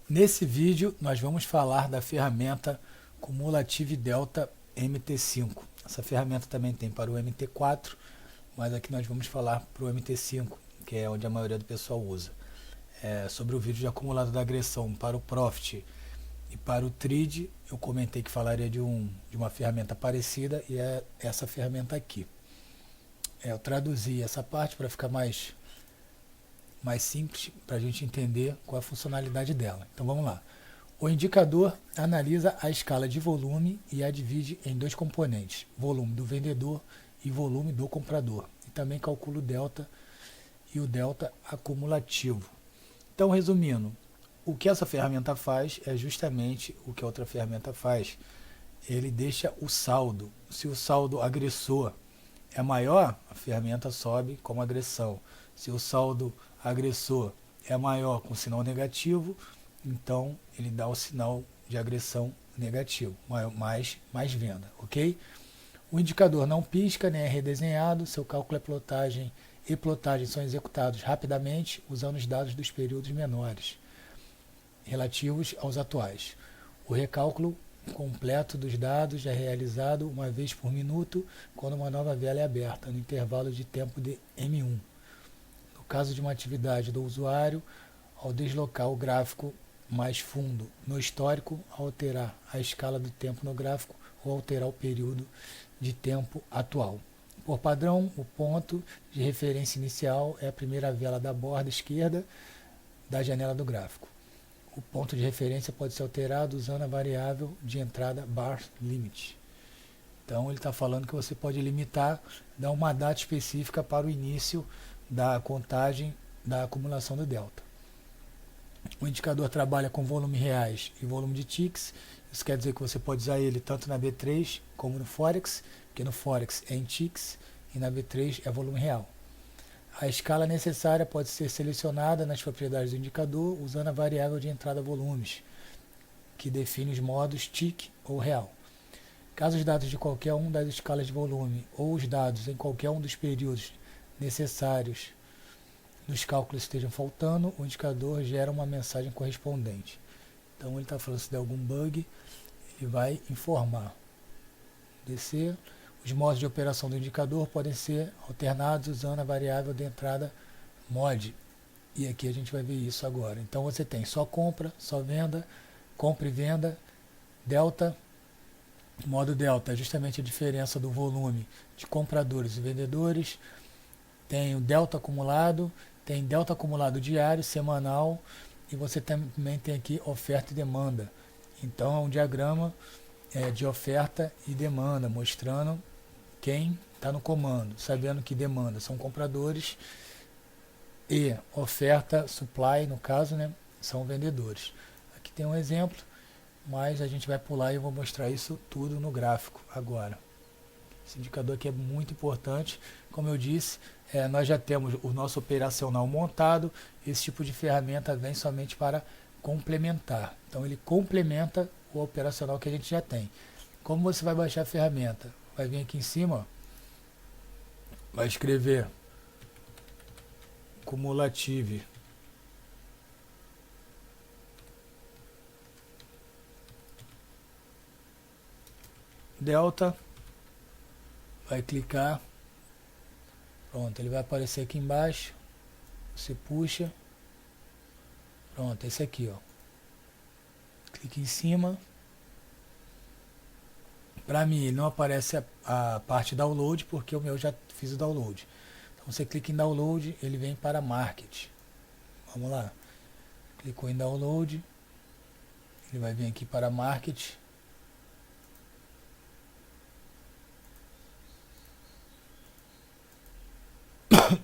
Nesse vídeo nós vamos falar da ferramenta Cumulative Delta MT5. Essa ferramenta também tem para o MT4, mas aqui nós vamos falar para o MT5, que é onde a maioria do pessoal usa. Sobre o vídeo de acumulado da agressão para o Profit e para o TRID, eu comentei que falaria de uma ferramenta parecida e é essa ferramenta aqui. Eu traduzi essa parte para ficar mais simples, para a gente entender qual é a funcionalidade dela. Então vamos lá. O indicador analisa a escala de volume e a divide em dois componentes, volume do vendedor e volume do comprador. E também calcula o delta e o delta acumulativo. Então, resumindo, o que essa ferramenta faz é justamente o que a outra ferramenta faz. Ele deixa o saldo. Se o saldo agressor é maior, a ferramenta sobe como agressão. Se o saldo agressor é maior com sinal negativo, então ele dá o sinal de agressão negativo, mais venda, ok? O indicador não pisca, nem é redesenhado, seu cálculo e plotagem são executados rapidamente usando os dados dos períodos menores, relativos aos atuais. O recálculo completo dos dados é realizado uma vez por minuto quando uma nova vela é aberta, no intervalo de tempo de M1. No caso de uma atividade do usuário, ao deslocar o gráfico mais fundo no histórico, alterar a escala do tempo no gráfico ou alterar o período de tempo atual. Por padrão, o ponto de referência inicial é a primeira vela da borda esquerda da janela do gráfico. O ponto de referência pode ser alterado usando a variável de entrada bar limit. Então ele está falando que você pode limitar, dar uma data específica para o início da contagem da acumulação do delta. O indicador trabalha com volume reais e volume de ticks. Isso quer dizer que você pode usar ele tanto na B3 como no Forex, porque no Forex é em ticks e na B3 é volume real. A escala necessária pode ser selecionada nas propriedades do indicador usando a variável de entrada volumes, que define os modos tick ou real. Caso os dados de qualquer uma das escalas de volume ou os dados em qualquer um dos períodos necessários nos cálculos estejam faltando, o indicador gera uma mensagem correspondente. Então ele está falando se der algum bug, ele vai informar. Descer. Os modos de operação do indicador podem ser alternados usando a variável de entrada mod. E aqui a gente vai ver isso agora. Então você tem só compra, só venda, compra e venda, delta. O modo delta é justamente a diferença do volume de compradores e vendedores. Tem o delta acumulado, tem delta acumulado diário, semanal, e você também tem aqui oferta e demanda. Então é um diagrama de oferta e demanda, mostrando quem está no comando, sabendo que demanda são compradores e oferta, supply, no caso, né, são vendedores. Aqui tem um exemplo, mas a gente vai pular e eu vou mostrar isso tudo no gráfico agora. Esse indicador aqui é muito importante. Como eu disse, nós já temos o nosso operacional montado. Esse tipo de ferramenta vem somente para complementar. Então ele complementa o operacional que a gente já tem. Como você vai baixar a ferramenta? Vai vir aqui em cima, ó, vai escrever Cumulative Delta, vai clicar, pronto, ele vai aparecer aqui embaixo, você puxa, pronto, esse aqui, ó, clique em cima. Para mim ele não aparece a parte download, porque o meu já fiz o download. Então você clica em download, ele vem para market. Vamos lá, clicou em download, ele vai vir aqui para market.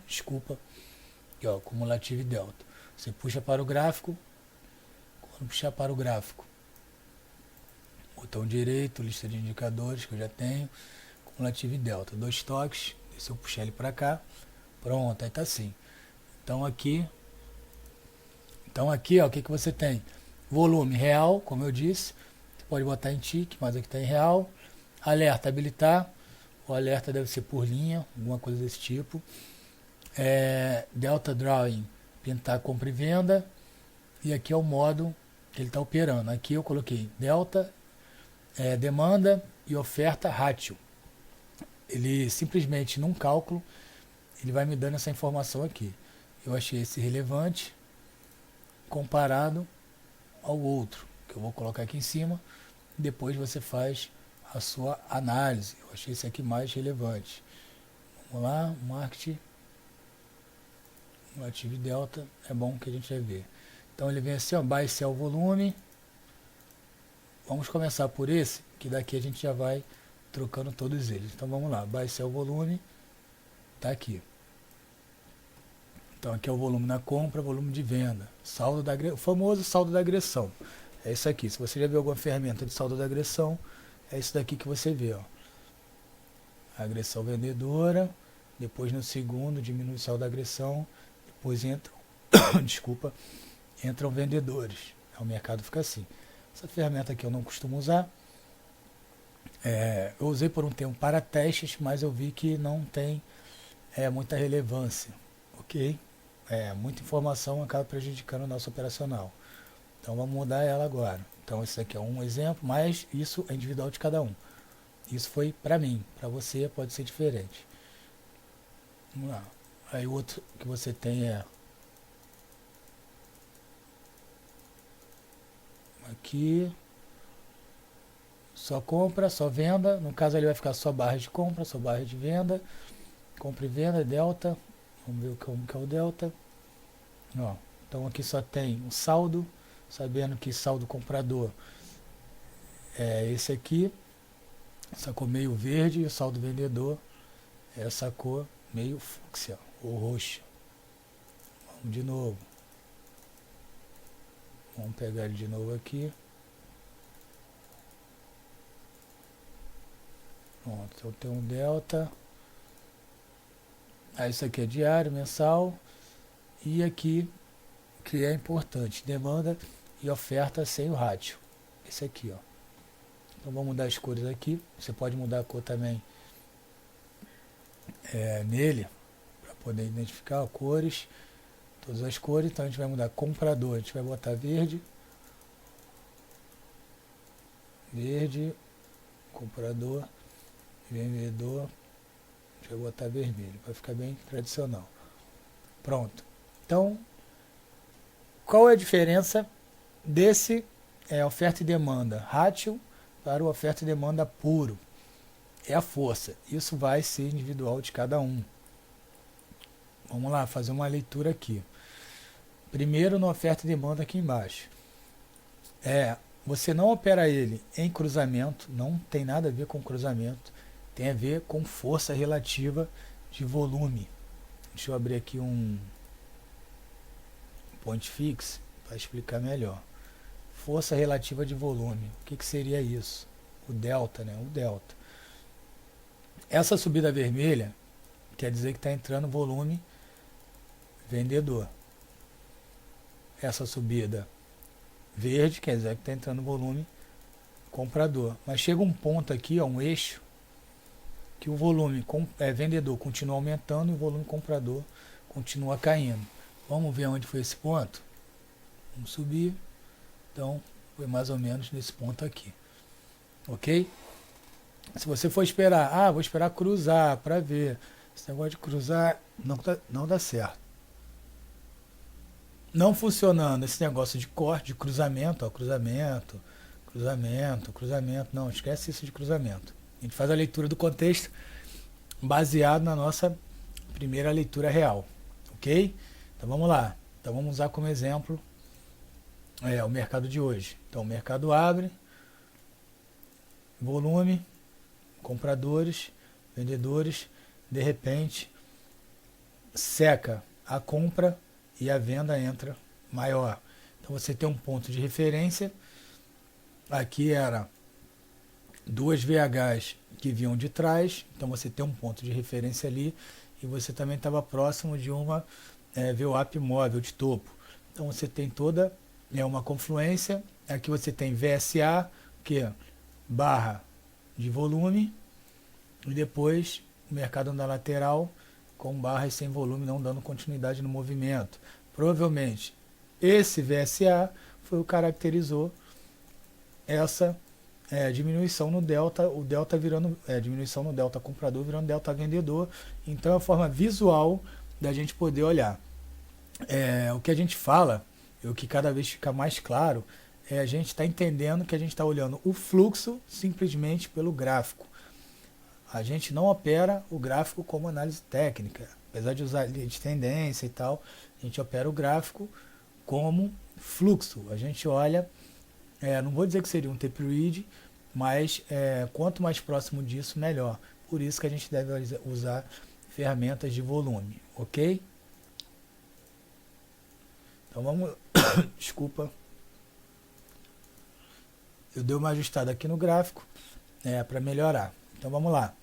Desculpa, aqui, ó, Cumulative Delta. Você puxa para o gráfico, quando puxar para o gráfico, botão direito, lista de indicadores que eu já tenho, Cumulative Delta, 2 toques, se eu puxar ele para cá, pronto, aí tá assim. Então aqui, ó, o que você tem? Volume real, como eu disse, você pode botar em tick, mas aqui está em real. Alerta, habilitar, o alerta deve ser por linha, alguma coisa desse tipo. Delta Drawing, pintar compra e venda. E aqui é o modo que ele está operando. Aqui eu coloquei delta, demanda e oferta ratio. Ele simplesmente, num cálculo, ele vai me dando essa informação aqui. Eu achei esse relevante comparado ao outro, que eu vou colocar aqui em cima. Depois você faz a sua análise. Eu achei esse aqui mais relevante. Vamos lá, marketing, ativo delta, é bom que a gente vai ver. Então ele vem assim, ó, buy, sell, volume. Vamos começar por esse, que daqui a gente já vai trocando todos eles. Então vamos lá, buy, sell, volume, tá aqui. Então aqui é o volume na compra, volume de venda, saldo da o famoso saldo da agressão. É isso aqui. Se você já viu alguma ferramenta de saldo da agressão, é isso daqui que você vê, ó. Agressão vendedora, depois no segundo diminui o saldo da agressão, depois entram, desculpa, entram vendedores. O mercado fica assim. Essa ferramenta aqui eu não costumo usar. Eu usei por um tempo para testes, mas eu vi que não tem muita relevância, ok? Muita informação acaba prejudicando o nosso operacional. Então vamos mudar ela agora. Então esse aqui é um exemplo, mas isso é individual de cada um. Isso foi para mim, para você pode ser diferente. Vamos lá. Aí o outro que você tem aqui, só compra, só venda. No caso ele vai ficar só barra de compra, só barra de venda. Compra e venda, delta. Vamos ver como que é o delta. Ó, então aqui só tem o saldo, sabendo que saldo comprador é esse aqui, essa cor meio verde, e o saldo vendedor é essa cor meio fúcsia ou roxa. Vamos de novo. Vamos pegar ele de novo aqui. Pronto, então tem um delta. Aí isso aqui é diário, mensal. E aqui, que é importante, demanda e oferta sem o ratio. Esse aqui, ó. Então vamos mudar as cores aqui. Você pode mudar a cor também nele, para poder identificar cores, todas as cores. Então a gente vai mudar comprador, a gente vai botar verde, comprador, vendedor, a gente vai botar vermelho, para ficar bem tradicional. Pronto. Então, qual é a diferença desse oferta e demanda ratio para o oferta e demanda puro? É a força. Isso vai ser individual de cada um. Vamos lá, fazer uma leitura aqui. Primeiro no oferta e demanda aqui embaixo. Você não opera ele em cruzamento, não tem nada a ver com cruzamento, tem a ver com força relativa de volume. Deixa eu abrir aqui um point fix para explicar melhor. Força relativa de volume. O que seria isso? O delta, né? O delta. Essa subida vermelha quer dizer que está entrando volume vendedor. Essa subida verde quer dizer que está entrando volume comprador. Mas chega um ponto aqui, ó, um eixo, que o volume vendedor continua aumentando e o volume comprador continua caindo. Vamos ver onde foi esse ponto? Vamos subir. Então, foi mais ou menos nesse ponto aqui. Ok? Se você for esperar, vou esperar cruzar para ver. Esse negócio de cruzar não dá certo. Não funcionando esse negócio de corte, de cruzamento, ó, cruzamento, não, esquece isso de cruzamento. A gente faz a leitura do contexto baseado na nossa primeira leitura real, ok? Então vamos lá. Então vamos usar como exemplo o mercado de hoje. Então o mercado abre, volume, compradores, vendedores, de repente seca a compra e a venda entra maior. Então você tem um ponto de referência. Aqui era duas VHs que vinham de trás, então você tem um ponto de referência ali e você também estava próximo de uma VWAP móvel de topo. Então você tem toda uma confluência. Aqui você tem VSA, que é barra de volume, e depois o mercado na lateral com barras sem volume, não dando continuidade no movimento. Provavelmente esse VSA foi o que caracterizou essa diminuição no delta, o delta virando diminuição no delta comprador virando delta vendedor. Então é a forma visual da gente poder olhar. O que a gente fala, e o que cada vez fica mais claro, é a gente está entendendo que a gente está olhando o fluxo simplesmente pelo gráfico. A gente não opera o gráfico como análise técnica, apesar de usar linha de tendência e tal, a gente opera o gráfico como fluxo. A gente olha, não vou dizer que seria um tape read, mas quanto mais próximo disso, melhor. Por isso que a gente deve usar ferramentas de volume, ok? Então vamos, desculpa, eu dei uma ajustada aqui no gráfico para melhorar. Então vamos lá.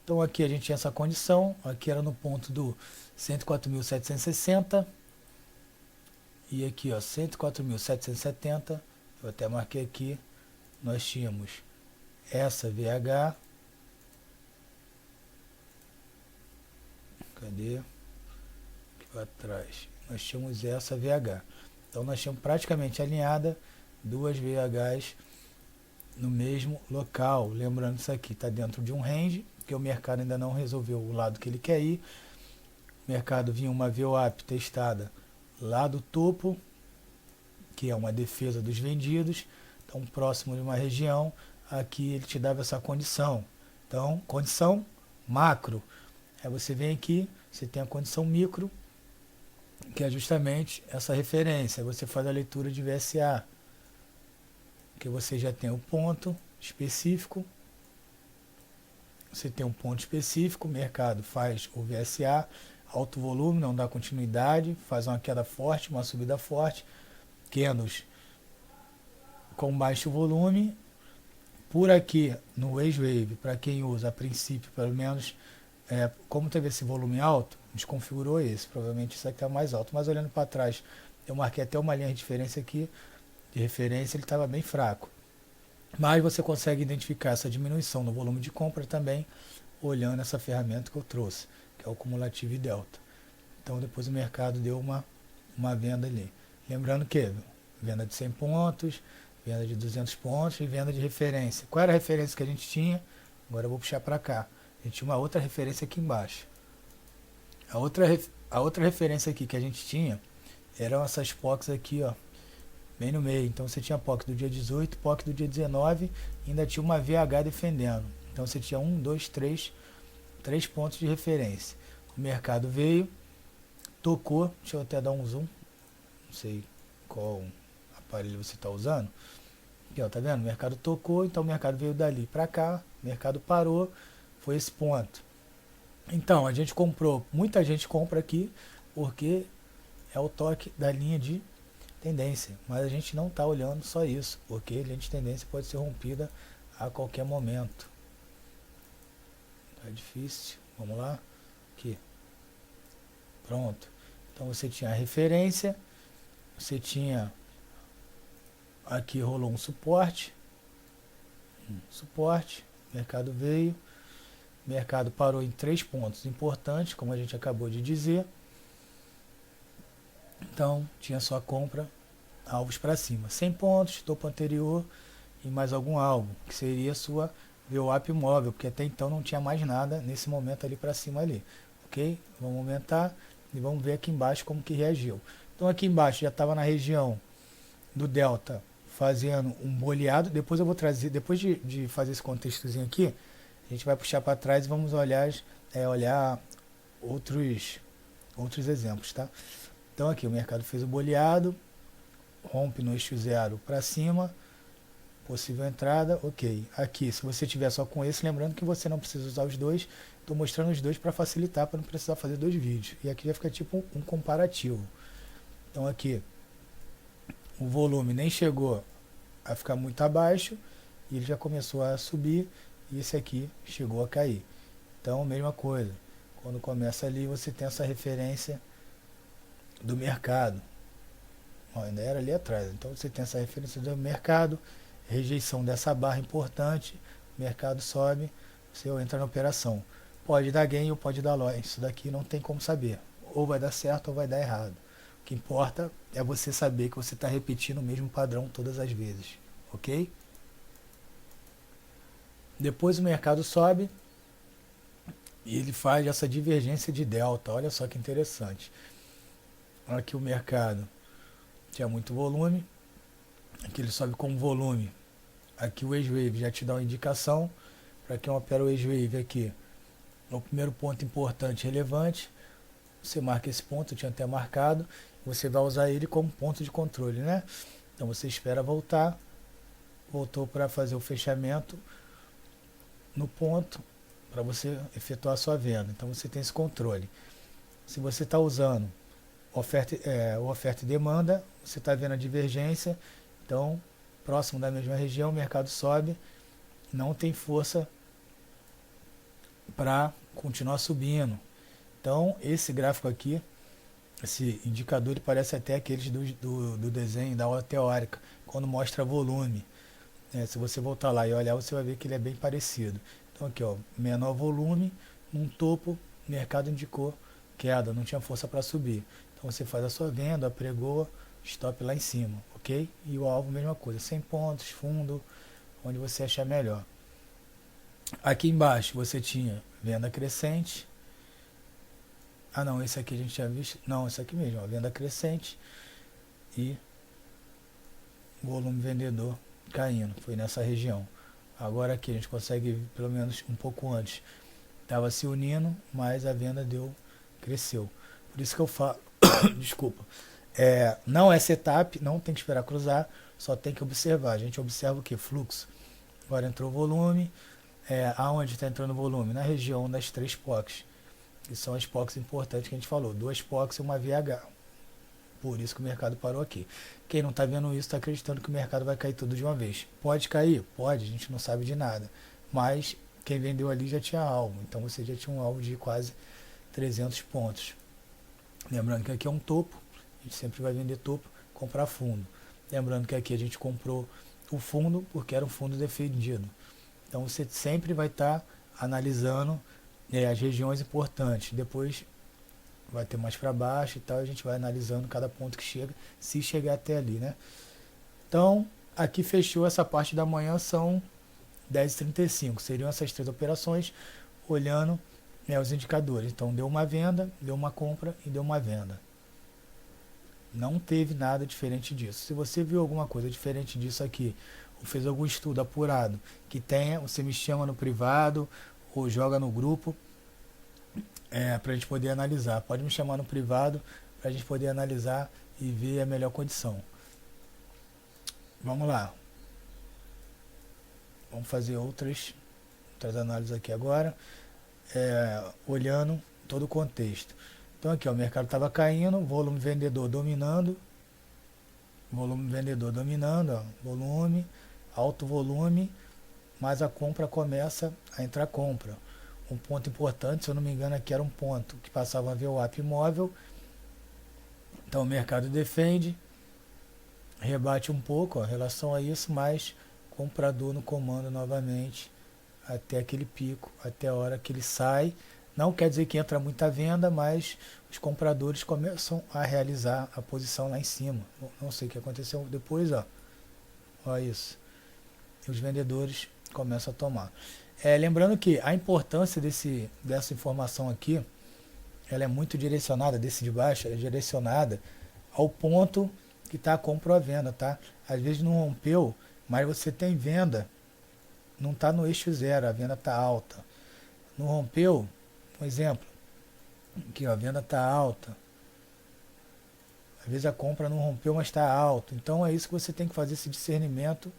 Então aqui a gente tinha essa condição, aqui era no ponto do 104.760 e aqui ó 104.770, eu até marquei aqui, nós tínhamos essa VH, cadê? Aqui para trás, nós tínhamos essa VH, então nós tínhamos praticamente alinhada duas VHs no mesmo local. Lembrando, isso aqui está dentro de um range, porque o mercado ainda não resolveu o lado que ele quer ir. O mercado vinha uma VWAP testada lá do topo, que é uma defesa dos vendidos, então próximo de uma região, aqui ele te dava essa condição. Então, condição macro. Aí você vem aqui, você tem a condição micro, que é justamente essa referência. Aí você faz a leitura de VSA, que você já tem o ponto específico, você tem um ponto específico, o mercado faz o VSA, alto volume, não dá continuidade, faz uma queda forte, uma subida forte, candles com baixo volume. Por aqui, no Wave, para quem usa a princípio, pelo menos, como teve esse volume alto, desconfigurou esse, provavelmente isso aqui está mais alto, mas olhando para trás, eu marquei até uma linha de referência aqui, ele estava bem fraco. Mas você consegue identificar essa diminuição no volume de compra também, olhando essa ferramenta que eu trouxe, que é o cumulativo e delta. Então depois o mercado deu uma venda ali. Lembrando que venda de 100 pontos, venda de 200 pontos e venda de referência. Qual era a referência que a gente tinha? Agora eu vou puxar para cá. A gente tinha uma outra referência aqui embaixo. A outra referência aqui que a gente tinha eram essas POCs aqui, ó, bem no meio. Então você tinha POC do dia 18, POC do dia 19, e ainda tinha uma VH defendendo. Então você tinha 1, 2, 3 pontos de referência. O mercado veio, tocou, deixa eu até dar um zoom, não sei qual aparelho você está usando. Aqui, ó, tá vendo? O mercado tocou, então o mercado veio dali para cá, o mercado parou, foi esse ponto. Então a gente comprou, muita gente compra aqui porque é o toque da linha de tendência, mas a gente não está olhando só isso, porque a linha de tendência pode ser rompida a qualquer momento. Tá difícil, vamos lá, aqui, pronto. Então você tinha a referência, você tinha, aqui rolou um suporte, o mercado veio, o mercado parou em 3 pontos importantes, como a gente acabou de dizer. Então, tinha só compra, alvos para cima. 100 pontos, topo anterior e mais algum alvo, que seria a sua VWAP móvel, porque até então não tinha mais nada nesse momento ali para cima ali. Ok? Vamos aumentar e vamos ver aqui embaixo como que reagiu. Então aqui embaixo já estava na região do delta fazendo um boleado. Depois eu vou trazer, depois de fazer esse contextozinho aqui, a gente vai puxar para trás e vamos olhar outros exemplos, tá? Então aqui o mercado fez o boleado, rompe no eixo 0 para cima, possível entrada, ok. Aqui, se você tiver só com esse, lembrando que você não precisa usar os dois, estou mostrando os dois para facilitar, para não precisar fazer 2 vídeos. E aqui já fica tipo um comparativo. Então aqui, o volume nem chegou a ficar muito abaixo, e ele já começou a subir, e esse aqui chegou a cair. Então, mesma coisa, quando começa ali, você tem essa referência do mercado. Ó, ainda era ali atrás, então você tem essa referência do mercado, rejeição dessa barra importante, o mercado sobe, você entra na operação. Pode dar gain ou pode dar loss, isso daqui não tem como saber, ou vai dar certo ou vai dar errado, O que importa é você saber que você está repetindo o mesmo padrão todas as vezes, ok? Depois o mercado sobe e ele faz essa divergência de delta. Olha só que interessante. Aqui o mercado tinha muito volume, aqui ele sobe com volume. Aqui o Edge-Wave já te dá uma indicação. Para quem opera o Edge-Wave aqui, o primeiro ponto importante, relevante. Você marca esse ponto, eu tinha até marcado. Você vai usar ele como ponto de controle, né? Então você espera voltar. Voltou para fazer o fechamento no ponto para você efetuar a sua venda. Então você tem esse controle. Se você está usando oferta e demanda, você está vendo a divergência. Então, próximo da mesma região, o mercado sobe, não tem força para continuar subindo. Então, esse gráfico aqui, esse indicador, ele parece até aqueles do desenho da aula teórica, quando mostra volume. Se você voltar lá e olhar, você vai ver que ele é bem parecido. Então aqui, ó, menor volume, num topo, o mercado indicou queda, não tinha força para subir. Então você faz a sua venda, apregoa, stop lá em cima, ok? E o alvo, mesma coisa, 100 pontos, fundo, onde você achar melhor. Aqui embaixo você tinha venda crescente. Ah não, esse aqui a gente tinha visto. Não, esse aqui mesmo, ó, venda crescente e volume vendedor caindo. Foi nessa região. Agora aqui a gente consegue ver pelo menos um pouco antes. Estava se unindo, mas a venda cresceu. Por isso que eu falo, desculpa, não é setup, não tem que esperar cruzar, só tem que observar. A gente observa o que? Fluxo. Agora entrou volume. Aonde está entrando volume? Na região das 3 POCs, que são as POCs importantes que a gente falou, 2 POCs e uma VH. Por isso que o mercado parou aqui. Quem não está vendo isso está acreditando que o mercado vai cair tudo de uma vez. Pode cair? Pode, a gente não sabe de nada. Mas quem vendeu ali já tinha alvo. Então você já tinha um alvo de quase 300 pontos. Lembrando que aqui é um topo. A gente sempre vai vender topo, comprar fundo. Lembrando que aqui a gente comprou o fundo porque era um fundo defendido. Então você sempre vai estar analisando as regiões importantes. Depois vai ter mais para baixo e tal, a gente vai analisando cada ponto que chega, se chegar até ali, né? Então, aqui fechou essa parte da manhã, são 10h35, seriam essas 3 operações, olhando os indicadores. Então, deu uma venda, deu uma compra e deu uma venda. Não teve nada diferente disso. Se você viu alguma coisa diferente disso aqui, ou fez algum estudo apurado que tenha, você me chama no privado ou joga no grupo, para a gente poder analisar. Pode me chamar no privado para a gente poder analisar e ver a melhor condição. Vamos lá. Vamos fazer outras análises aqui agora, olhando todo o contexto. Então aqui, ó, o mercado estava caindo, volume vendedor dominando, ó, volume, alto volume, mas a compra começa a entrar compra. Um ponto importante, se eu não me engano, aqui era um ponto que passava a VWAP imóvel. Então o mercado defende, rebate um pouco ó, em relação a isso, mas comprador no comando novamente até aquele pico, até a hora que ele sai. Não quer dizer que entra muita venda, mas os compradores começam a realizar a posição lá em cima. Não sei o que aconteceu depois, ó. Olha isso. E os vendedores começam a tomar. Lembrando que a importância dessa informação aqui, ela é muito direcionada, desse de baixo, ela é direcionada ao ponto que está a compra ou a venda, tá? Às vezes não rompeu, mas você tem venda, não está no eixo zero, a venda está alta. Não rompeu, um exemplo, aqui ó, a venda está alta. Às vezes a compra não rompeu, mas está alto. Então é isso que você tem que fazer, esse discernimento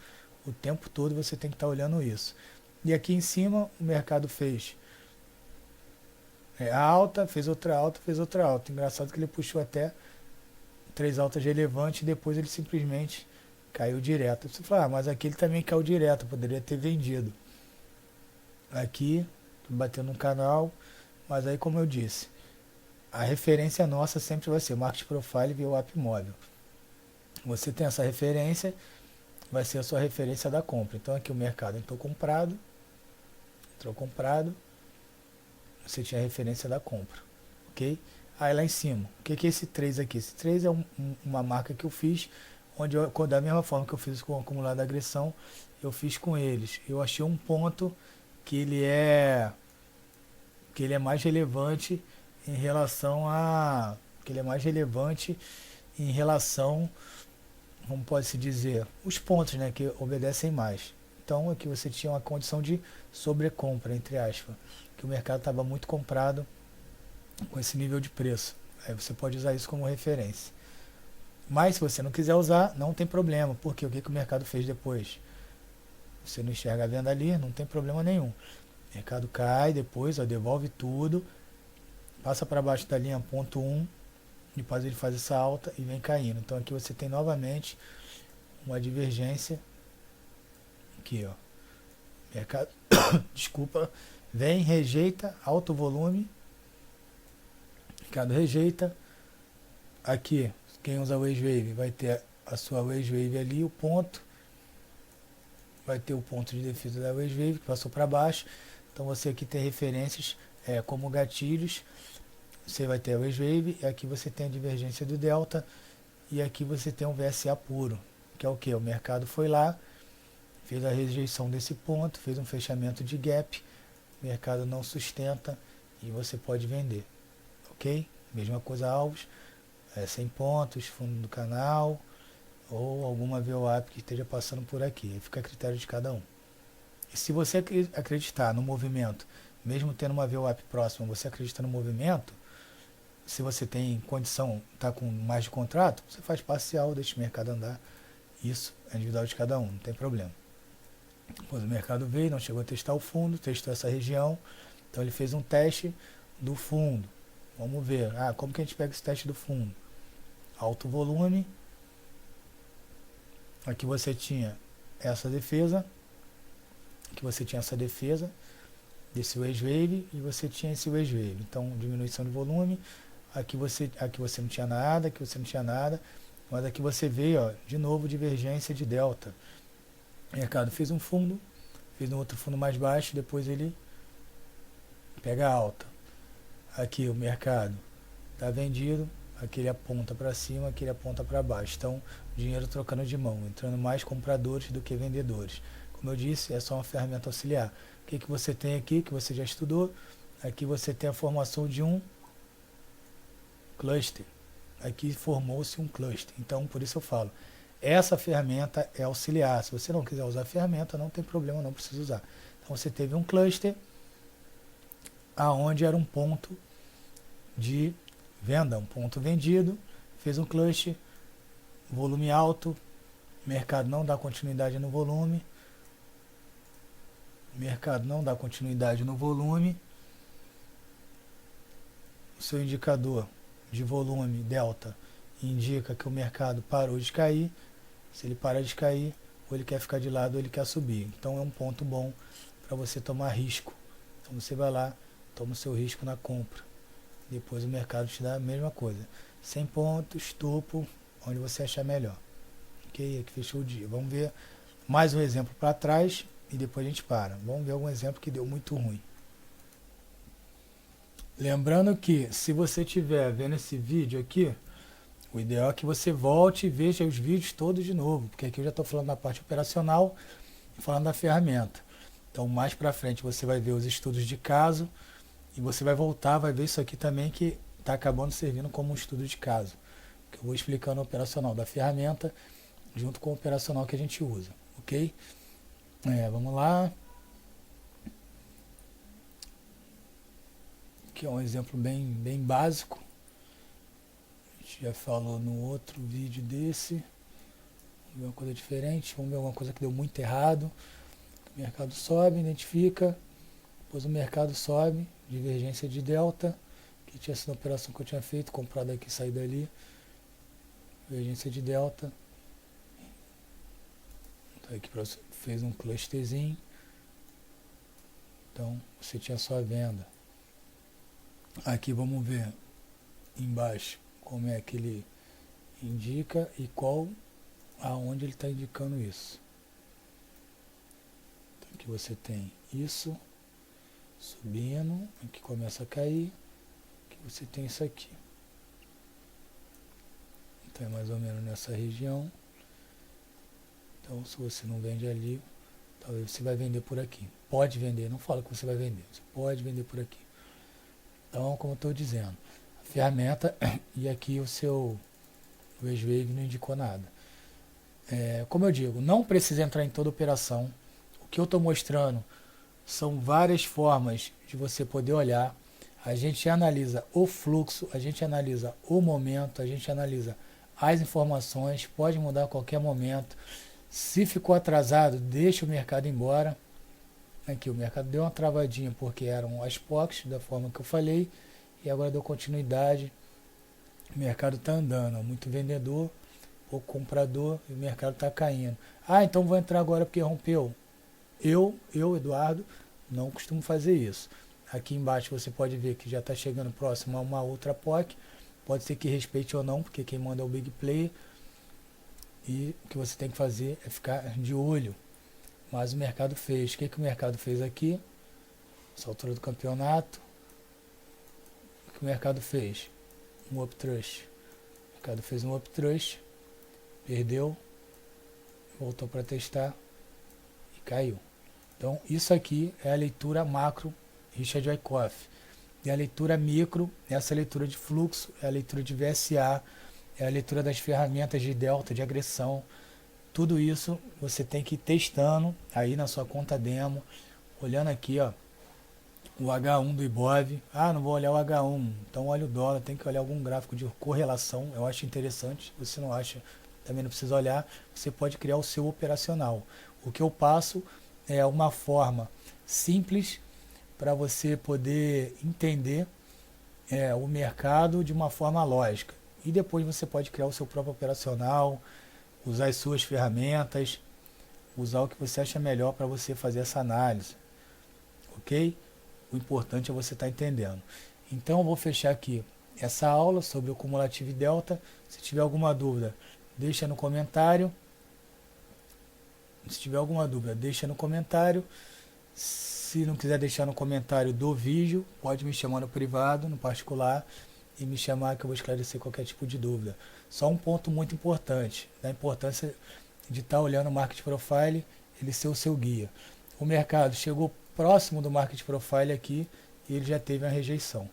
o tempo todo, você tem que estar olhando isso. E aqui em cima o mercado fez alta, fez outra alta, fez outra alta. Engraçado que ele puxou até 3 altas relevantes e depois ele simplesmente caiu direto. Você fala, mas aqui ele também caiu direto, poderia ter vendido. Aqui, batendo no canal, mas aí como eu disse, a referência nossa sempre vai ser Market Profile e VWAP móvel. Você tem essa referência, vai ser a sua referência da compra. Então aqui o mercado entrou comprado, você tinha a referência da compra, ok? Aí lá em cima, o que é esse 3 aqui? Esse 3 é uma marca que eu fiz, onde da mesma forma que eu fiz com o acumulado da agressão, eu fiz com eles. Eu achei um ponto que ele é mais relevante em relação a que ele é mais relevante em relação, como pode se dizer, os pontos, né, que obedecem mais. Então aqui você tinha uma condição de sobrecompra, entre aspas, que o mercado estava muito comprado com esse nível de preço. Aí você pode usar isso como referência. Mas se você não quiser usar, não tem problema, porque o que o mercado fez depois? Você não enxerga a venda ali, não tem problema nenhum. O mercado cai depois, ó, devolve tudo, passa para baixo da linha ponto 1, depois ele faz essa alta e vem caindo. Então aqui você tem novamente uma divergência. Aqui, ó. Mercado, desculpa, vem, rejeita, alto volume. Mercado rejeita. Aqui, quem usa Waves Wave vai ter a sua Waves Wave ali, o ponto. Vai ter o ponto de defesa da Waves Wave que passou para baixo. Então você aqui tem referências como gatilhos. Você vai ter a Waves Wave, e aqui você tem a divergência do delta, e aqui você tem um VSA puro, que é o que? O mercado foi lá, fez a rejeição desse ponto, fez um fechamento de gap, o mercado não sustenta e você pode vender, ok? Mesma coisa alvos, 100 pontos, fundo do canal, ou alguma VWAP que esteja passando por aqui, fica a critério de cada um. E se você acreditar no movimento, mesmo tendo uma VWAP próxima, você acredita no movimento, se você tem condição, está com mais de contrato, você faz parcial, deixa o mercado andar. Isso é individual de cada um, não tem problema. Depois o mercado veio, não chegou a testar o fundo, testou essa região, então ele fez um teste do fundo. Vamos ver, como que a gente pega esse teste do fundo? Alto volume, aqui você tinha essa defesa, desse Waves Wave, e você tinha esse Waves Wave, então diminuição de volume. Aqui você não tinha nada, mas aqui você vê, ó, de novo divergência de delta. O mercado fez um fundo, fez um outro fundo mais baixo, depois ele pega alta. Aqui o mercado está vendido, aqui ele aponta para cima, aqui ele aponta para baixo. Então, dinheiro trocando de mão, entrando mais compradores do que vendedores. Como eu disse, é só uma ferramenta auxiliar. O que você tem aqui, que você já estudou? Aqui você tem a formação de um cluster. Aqui formou-se um cluster. Então, por isso eu falo, essa ferramenta é auxiliar. Se você não quiser usar a ferramenta, não tem problema, não precisa usar. Então, você teve um cluster aonde era um ponto de venda, um ponto vendido, fez um cluster, volume alto, mercado não dá continuidade no volume, o seu indicador de volume delta indica que o mercado parou de cair. Se ele parar de cair, ou ele quer ficar de lado ou ele quer subir. Então é um ponto bom para você tomar risco. Então você vai lá, toma o seu risco na compra. Depois o mercado te dá a mesma coisa. 100 pontos, topo, onde você achar melhor. Ok? Aqui fechou o dia. Vamos ver mais um exemplo para trás e depois a gente para. Vamos ver algum exemplo que deu muito ruim. Lembrando que se você estiver vendo esse vídeo aqui, o ideal é que você volte e veja os vídeos todos de novo, porque aqui eu já estou falando da parte operacional e falando da ferramenta. Então mais para frente você vai ver os estudos de caso e você vai voltar, vai ver isso aqui também que está acabando servindo como um estudo de caso, que eu vou explicando o operacional da ferramenta junto com o operacional que a gente usa, ok? Vamos lá. Aqui é um exemplo bem básico. A gente já falou no outro vídeo desse. Vamos ver uma coisa diferente. Vamos ver alguma coisa que deu muito errado. O mercado sobe, identifica. Depois o mercado sobe. Divergência de delta. Que tinha sido a operação que eu tinha feito. Comprado aqui e saído ali. Divergência de delta. Então aqui fez um clusterzinho. Então você tinha só a venda. Aqui vamos ver embaixo como é que ele indica e aonde ele está indicando isso. Então aqui você tem isso subindo, aqui começa a cair, aqui você tem isso aqui. Então é mais ou menos nessa região. Então se você não vende ali, talvez você vai vender por aqui. Pode vender, não fala que você vai vender, você pode vender por aqui. Então, como eu estou dizendo, a ferramenta e aqui o Wave não indicou nada. Como eu digo, não precisa entrar em toda operação. O que eu estou mostrando são várias formas de você poder olhar. A gente analisa o fluxo, a gente analisa o momento, a gente analisa as informações, pode mudar a qualquer momento. Se ficou atrasado, deixa o mercado embora. Aqui o mercado deu uma travadinha porque eram as POCs, da forma que eu falei, e agora deu continuidade. O mercado está andando, muito vendedor, pouco comprador, e o mercado está caindo. Então vou entrar agora porque rompeu. Eu, Eduardo, não costumo fazer isso. Aqui embaixo você pode ver que já está chegando próximo a uma outra POC. Pode ser que respeite ou não, porque quem manda é o Big Player. E o que você tem que fazer é ficar de olho. Mas o mercado fez. O que o mercado fez aqui? Essa altura do campeonato. O que o mercado fez? Um uptrust. O mercado fez um uptrust. Perdeu. Voltou para testar. E caiu. Então isso aqui é a leitura macro Richard Wyckoff. E a leitura micro, essa leitura de fluxo, é a leitura de VSA, é a leitura das ferramentas de delta, de agressão. Tudo isso você tem que ir testando aí na sua conta demo, olhando aqui, ó, o H1 do Ibov. Não vou olhar o H1, então olha o dólar, tem que olhar algum gráfico de correlação, eu acho interessante. Se você não acha, também não precisa olhar, você pode criar o seu operacional. O que eu passo é uma forma simples para você poder entender o mercado de uma forma lógica. E depois você pode criar o seu próprio operacional, usar as suas ferramentas, usar o que você acha melhor para você fazer essa análise, ok? O importante é você estar entendendo. Então eu vou fechar aqui essa aula sobre o cumulativo e delta. Se tiver alguma dúvida, deixa no comentário. Se tiver alguma dúvida, deixa no comentário. Se não quiser deixar no comentário do vídeo, pode me chamar no privado, no particular, e me chamar que eu vou esclarecer qualquer tipo de dúvida. Só um ponto muito importante, da importância de estar olhando o Market Profile, ele ser o seu guia. O mercado chegou próximo do Market Profile aqui e ele já teve uma rejeição.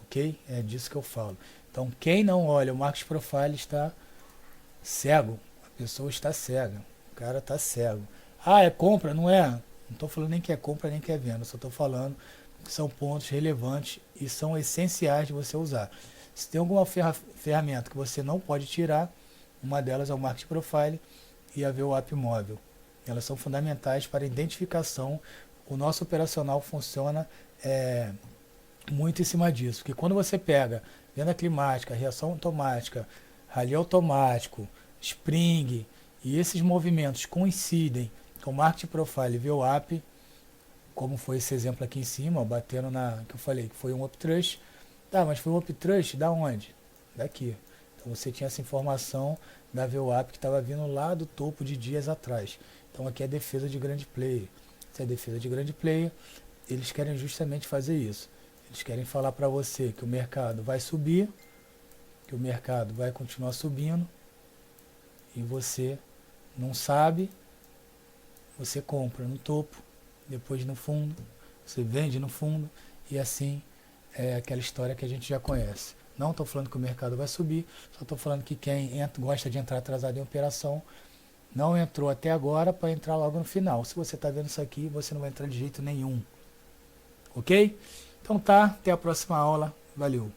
Ok? É disso que eu falo. Então, quem não olha o Market Profile está cego. A pessoa está cega. O cara está cego. É compra? Não é? Não estou falando nem que é compra nem que é venda. Só estou falando que são pontos relevantes e são essenciais de você usar. Se tem alguma ferramenta que você não pode tirar, uma delas é o Market Profile e a VWAP móvel. Elas são fundamentais para a identificação. O nosso operacional funciona muito em cima disso. Porque quando você pega venda climática, reação automática, rally automático, spring, e esses movimentos coincidem com o Market Profile e VWAP, como foi esse exemplo aqui em cima, ó, batendo que eu falei que foi um uptrust. Mas foi um uptrust da onde? Daqui. Então você tinha essa informação da VWAP que estava vindo lá do topo de dias atrás. Então aqui é defesa de grande player. Se é defesa de grande player, eles querem justamente fazer isso. Eles querem falar para você que o mercado vai subir, que o mercado vai continuar subindo, e você não sabe, você compra no topo, depois no fundo, você vende no fundo, e assim é aquela história que a gente já conhece. Não estou falando que o mercado vai subir, só estou falando que quem gosta de entrar atrasado em operação não entrou até agora para entrar logo no final. Se você está vendo isso aqui, você não vai entrar de jeito nenhum. Ok? Então tá, até a próxima aula. Valeu!